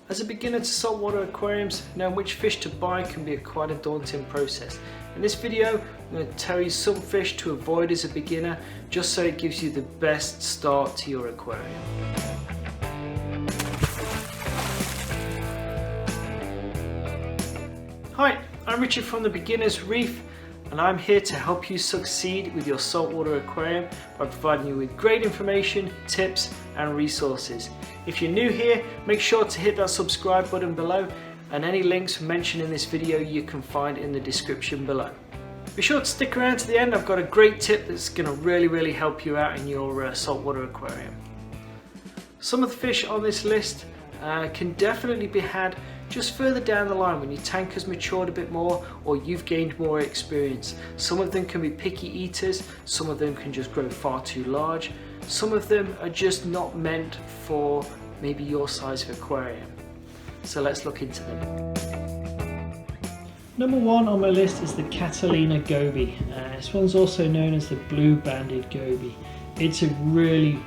As a beginner to saltwater aquariums, knowing which fish to buy can be quite a daunting process. In this video, I'm going to tell you some fish to avoid as a beginner, just so it gives you the best start to your aquarium. Hi, I'm Richard from the Beginner's Reef, and I'm here to help you succeed with your saltwater aquarium by providing you with great information, tips and resources. If you're new here, make sure to hit that subscribe button below, and any links mentioned in this video you can find in the description below. Be sure to stick around to the end. I've got a great tip that's going to really help you out in your saltwater aquarium. Some of the fish on this list can definitely be had just further down the line when your tank has matured a bit more or you've gained more experience. Some of them can be picky eaters, some of them can just grow far too large, some of them are just not meant for maybe your size of aquarium. So let's look into them. Number one on my list is the Catalina goby. This one's also known as the blue-banded goby. It's a really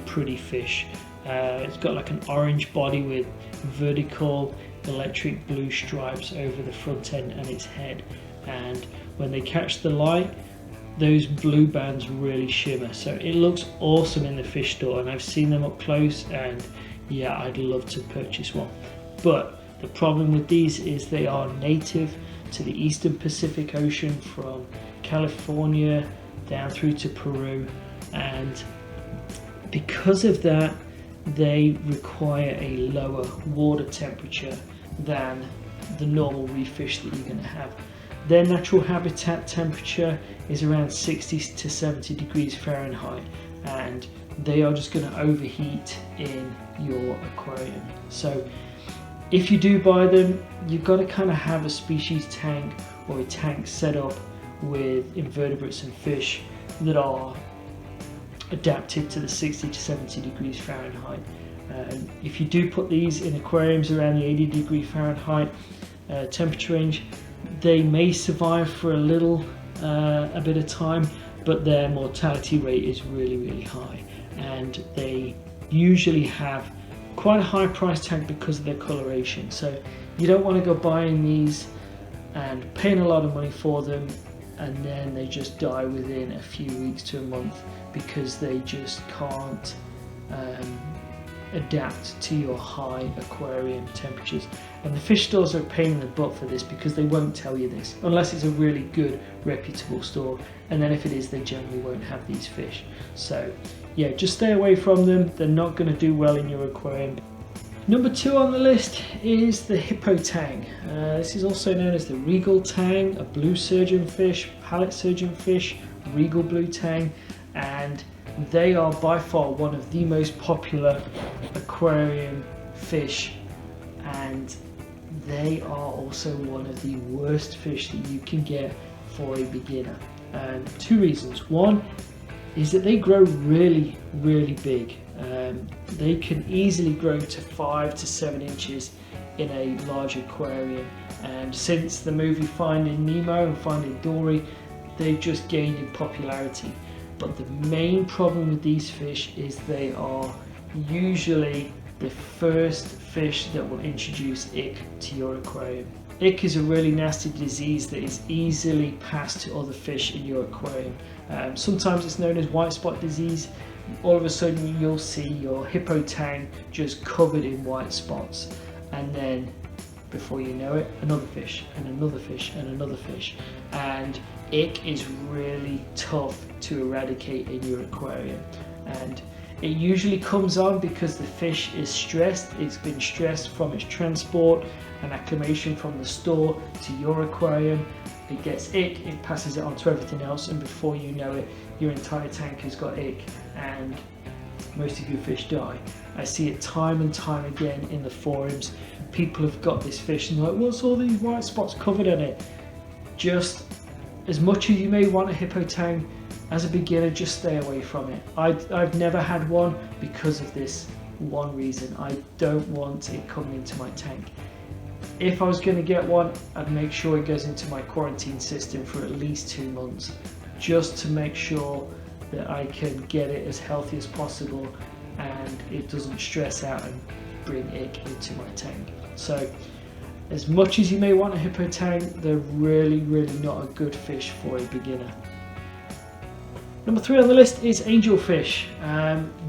pretty fish. It's got like an orange body with vertical electric blue stripes over the front end and its head, and when they catch the light, those blue bands really shimmer, so it looks awesome in the fish store, and I've seen them up close, and yeah, I'd love to purchase one. But the problem with these is they are native to the eastern Pacific Ocean from California down through to Peru, and because of that they require a lower water temperature than the normal reef fish that you're going to have. Their natural habitat temperature is around 60 to 70 degrees Fahrenheit, and they are just going to overheat in your aquarium. So if you do buy them, you've got to kind of have a species tank or a tank set up with invertebrates and fish that are adapted to the 60 to 70 degrees Fahrenheit. If you do put these in aquariums around the 80 degree Fahrenheit temperature range, they may survive for a bit of time, but their mortality rate is really high, and they usually have quite a high price tag because of their coloration. So you don't want to go buying these and paying a lot of money for them and then they just die within a few weeks to a month because they just can't adapt to your high aquarium temperatures. And the fish stores are a pain in the butt for this because they won't tell you this unless it's a really good reputable store, and then if it is, they generally won't have these fish. So yeah, just stay away from them. They're not going to do well in your aquarium. Number two on the list is the Hippo tang. This is also known as the regal tang, a blue surgeon fish, palette surgeon fish, regal blue tang, and they are by far one of the most popular aquarium fish, and they are also one of the worst fish that you can get for a beginner. Two reasons. One is that they grow really big. They can easily grow to 5 to 7 inches in a large aquarium, and since the movie Finding Nemo and Finding Dory, they've just gained in popularity. But the main problem with these fish is they are usually the first fish that will introduce ick to your aquarium. Ick is a really nasty disease that is easily passed to other fish in your aquarium. Sometimes it's known as white spot disease. All of a sudden you'll see your Hippo tang just covered in white spots, and then before you know it, another fish and another fish and another fish, and ick is really tough to eradicate in your aquarium. And it usually comes on because the fish is stressed. It's been stressed from its transport and acclimation from the store to your aquarium. It gets ick, it passes it on to everything else, and before you know it, your entire tank has got ick and most of your fish die. I see it time and time again in the forums. People have got this fish and they're like, what's all these white spots covered in it? Just as much as you may want a Hippo tang, as a beginner, just stay away from it. I've never had one because of this one reason. I don't want it coming into my tank. If I was going to get one, I'd make sure it goes into my quarantine system for at least 2 months, just to make sure that I can get it as healthy as possible and it doesn't stress out and bring ick into my tank. So as much as you may want a hippo tang, they're really not a good fish for a beginner. Number 3 on the list is angelfish.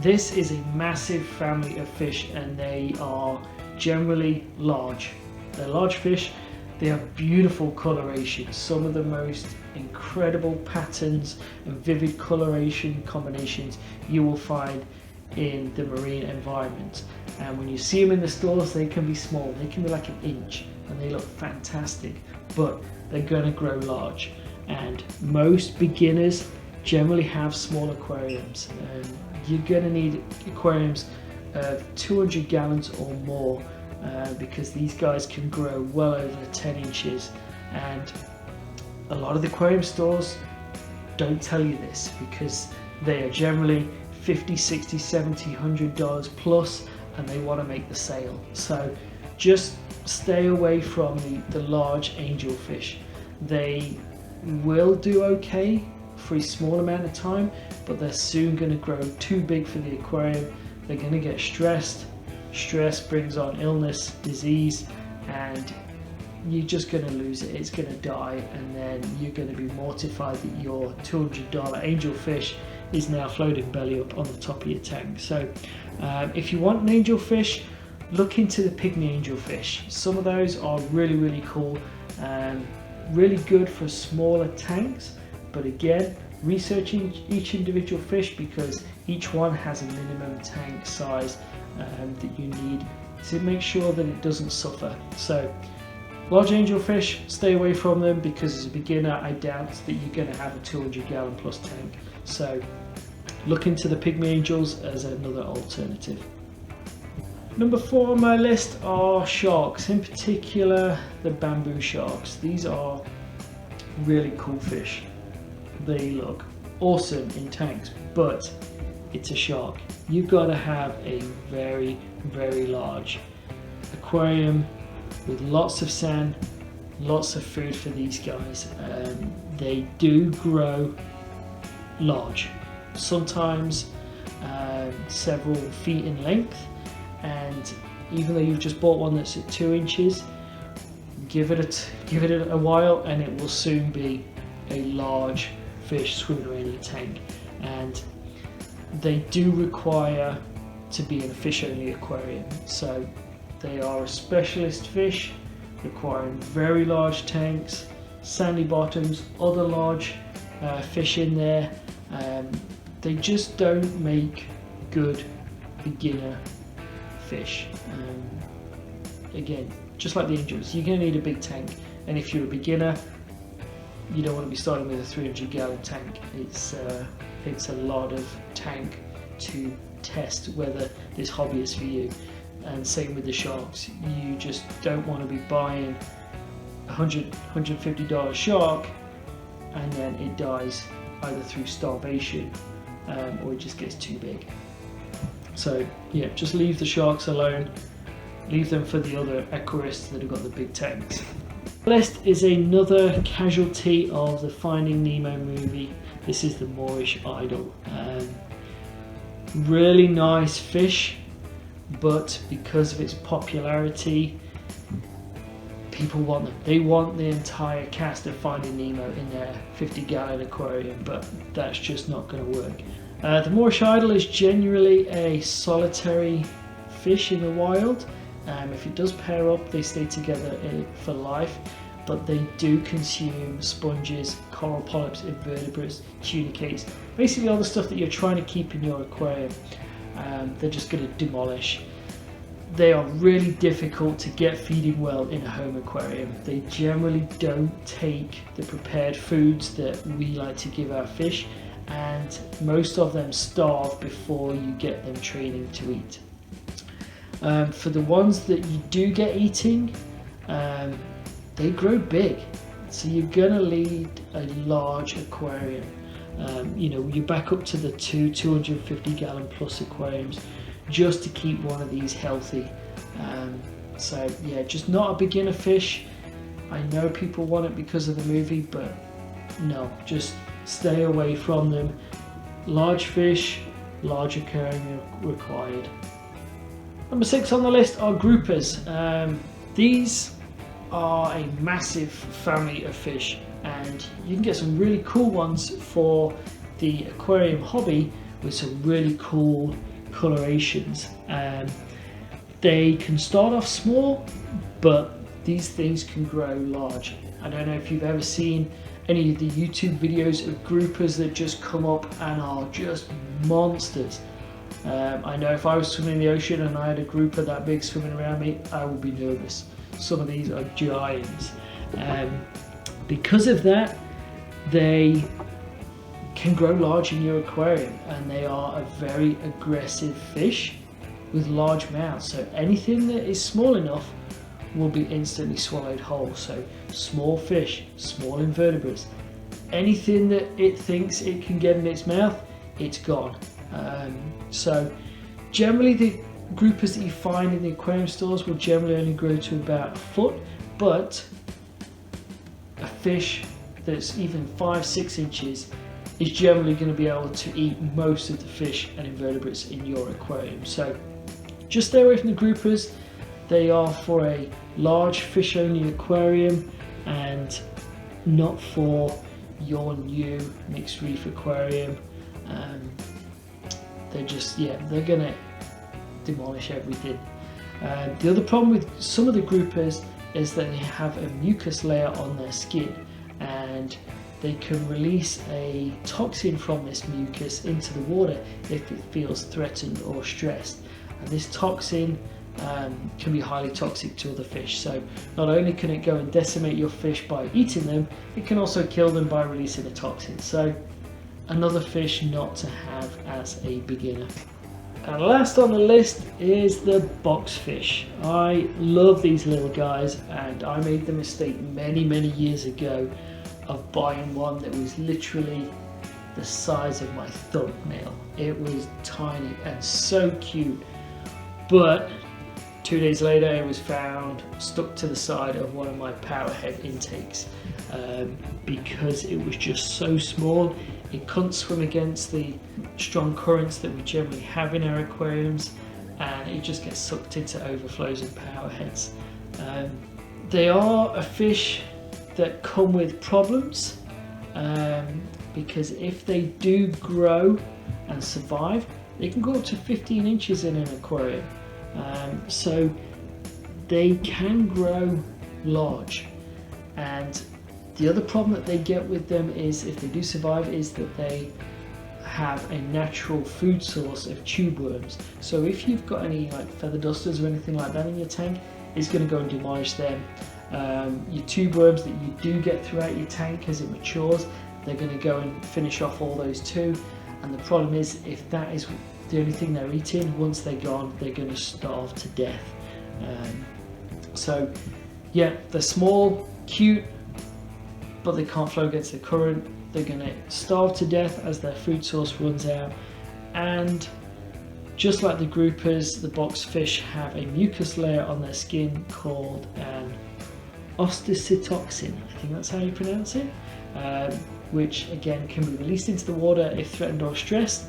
This is a massive family of fish, and they are generally large. They're large fish. They have beautiful coloration, some of the most incredible patterns and vivid coloration combinations you will find in the marine environment. And when you see them in the stores, they can be small, they can be like an inch, and they look fantastic, but they're going to grow large. And most beginners generally have small aquariums. You're going to need aquariums of 200 gallons or more, because these guys can grow well over 10 inches. And a lot of the aquarium stores don't tell you this, because they are generally $50, $60, $70, $100 plus, and they want to make the sale. So just stay away from the large angelfish. They will do okay for a small amount of time, but they're soon going to grow too big for the aquarium. They're going to get stressed. Stress brings on illness, disease, and you're just going to lose it. It's going to die, and then you're going to be mortified that your $200 angelfish is now floating belly up on the top of your tank. So if you want an angelfish, look into the pygmy angelfish. Some of those are really cool, really good for smaller tanks, but again, researching each individual fish, because each one has a minimum tank size that you need to make sure that it doesn't suffer. So large angelfish, stay away from them, because as a beginner I doubt that you're going to have a 200 gallon plus tank. So look into the pygmy angels as another alternative. Number 4 on my list are sharks, in particular the bamboo sharks. These are really cool fish. They look awesome in tanks, but it's a shark. You've got to have a very large aquarium with lots of sand, lots of food for these guys. They do grow large, sometimes several feet in length, and even though you've just bought one that's at 2 inches, give it a while and it will soon be a large fish swimming around your tank. And they do require to be in a fish only aquarium, so they are a specialist fish requiring very large tanks, sandy bottoms, other large fish in there. They just don't make good beginner fish. Again, just like the angels, you're going to need a big tank, and if you're a beginner, you don't want to be starting with a 300 gallon tank. It's a lot of tank to test whether this hobby is for you. And same with the sharks, you just don't want to be buying $150 shark and then it dies either through starvation or it just gets too big. So yeah, just leave the sharks alone, leave them for the other aquarists that have got the big tanks. The list is another casualty of the Finding Nemo movie. This is the Moorish Idol. Really nice fish, but because of its popularity, people want them. They want the entire cast of Finding Nemo in their 50 gallon aquarium, but that's just not going to work. The Moorish Idol is generally a solitary fish in the wild. If it does pair up, they stay together for life, but they do consume sponges, coral polyps, invertebrates, tunicates, basically all the stuff that you're trying to keep in your aquarium. They're just going to demolish. They are really difficult to get feeding well in a home aquarium. They generally don't take the prepared foods that we like to give our fish, and most of them starve before you get them training to eat. For the ones that you do get eating, they grow big, so you're gonna need a large aquarium. You're back up to the 250 gallon plus aquariums just to keep one of these healthy. So yeah, just not a beginner fish. I know people want it because of the movie, but no, just stay away from them. Large fish, large aquarium required. Number 6 on the list are groupers. These are a massive family of fish, and you can get some really cool ones for the aquarium hobby with some really cool colorations. They can start off small, but these things can grow large. I don't know if you've ever seen any of the YouTube videos of groupers that just come up and are just monsters. I know if I was swimming in the ocean and I had a grouper that big swimming around me, I would be nervous. Some of these are giants. Because of that, they can grow large in your aquarium, and they are a very aggressive fish with large mouths. So anything that is small enough will be instantly swallowed whole. So small fish, small invertebrates, anything that it thinks it can get in its mouth, it's gone. So generally the groupers that you find in the aquarium stores will generally only grow to about a foot, but a fish that's even 5-6 inches is generally going to be able to eat most of the fish and invertebrates in your aquarium. So just stay away from the groupers. They are for a large fish only aquarium and not for your new mixed reef aquarium. They're gonna demolish everything. The other problem with some of the groupers is that they have a mucus layer on their skin, and they can release a toxin from this mucus into the water if it feels threatened or stressed. And this toxin can be highly toxic to other fish. So not only can it go and decimate your fish by eating them, it can also kill them by releasing a toxin. So another fish not to have as a beginner. And last on the list is the boxfish. I love these little guys, and I made the mistake many years ago of buying one that was literally the size of my thumbnail. It was tiny and so cute, but 2 days later it was found stuck to the side of one of my powerhead intakes because it was just so small. It couldn't swim against the strong currents that we generally have in our aquariums, and it just gets sucked into overflows and powerheads. They are a fish that come with problems because if they do grow and survive, they can go up to 15 inches in an aquarium. So they can grow large, and the other problem that they get with them is, if they do survive, is that they have a natural food source of tube worms. So if you've got any like feather dusters or anything like that in your tank, it's going to go and demolish them. Your tube worms that you do get throughout your tank as it matures, they're going to go and finish off all those too. And the problem is, if that is the only thing they're eating, once they're gone, they're going to starve to death. So yeah, they're small, cute, but they can't flow against the current. They're going to starve to death as their food source runs out. And just like the groupers, the boxfish have a mucus layer on their skin called an osteocytoxin, I think that's how you pronounce it, which again can be released into the water if threatened or stressed,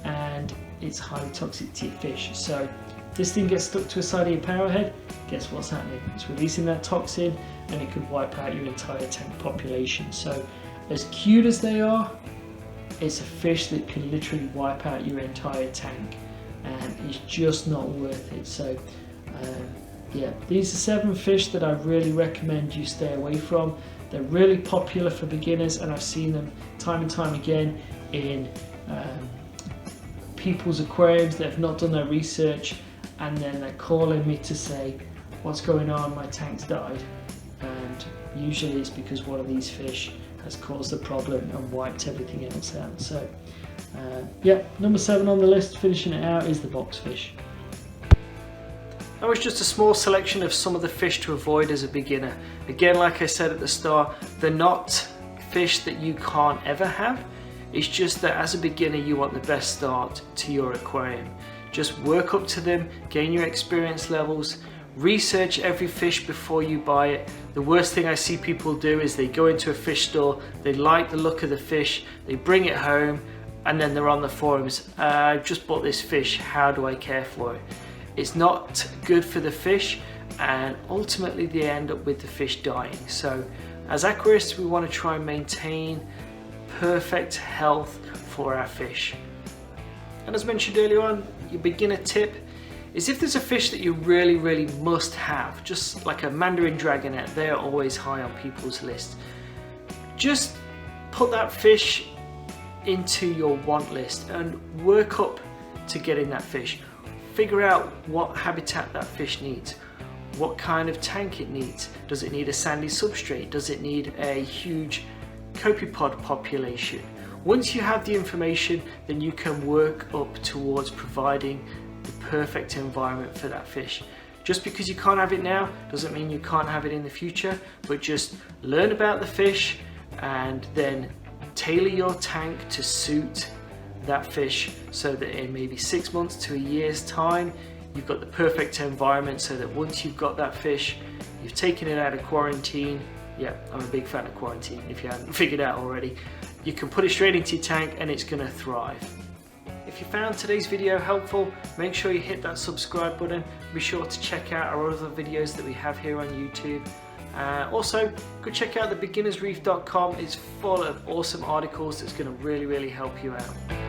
and it's highly toxic to your fish. So this thing gets stuck to a side of your powerhead, guess what's happening? It's releasing that toxin, and it could wipe out your entire tank population. So as cute as they are, it's a fish that can literally wipe out your entire tank, and it's just not worth it. So yeah, these are 7 fish that I really recommend you stay away from. They're really popular for beginners, and I've seen them time and time again in people's aquariums that have not done their research, and then they're calling me to say, what's going on, my tank's died. And usually it's because one of these fish has caused the problem and wiped everything else out. So yeah, number 7 on the list, finishing it out, is the boxfish. That was just a small selection of some of the fish to avoid as a beginner. Again, like I said at the start, they're not fish that you can't ever have. It's just that as a beginner, you want the best start to your aquarium. Just work up to them, gain your experience levels, research every fish before you buy it. The worst thing I see people do is they go into a fish store, they like the look of the fish, they bring it home, and then they're on the forums, I've just bought this fish, how do I care for it? it's not good for the fish, and ultimately they end up with the fish dying. So as aquarists, we want to try and maintain perfect health for our fish. And as mentioned earlier on, your beginner tip is if there's a fish that you really must have, just like a Mandarin Dragonet, they're always high on people's lists. Just put that fish into your want list and work up to getting that fish. Figure out what habitat that fish needs, what kind of tank it needs. Does it need a sandy substrate? Does it need a huge copepod population? Once you have the information, then you can work up towards providing the perfect environment for that fish. Just because you can't have it now doesn't mean you can't have it in the future, but just learn about the fish and then tailor your tank to suit that fish, so that in maybe 6 months to a year's time you've got the perfect environment, so that once you've got that fish, you've taken it out of quarantine. Yeah, I'm a big fan of quarantine, if you haven't figured out already. You can put it straight into your tank and it's going to thrive. If you found today's video helpful, make sure you hit that subscribe button. Be sure to check out our other videos that we have here on YouTube. Also, go check out thebeginnersreef.com. It's full of awesome articles that's going to really help you out.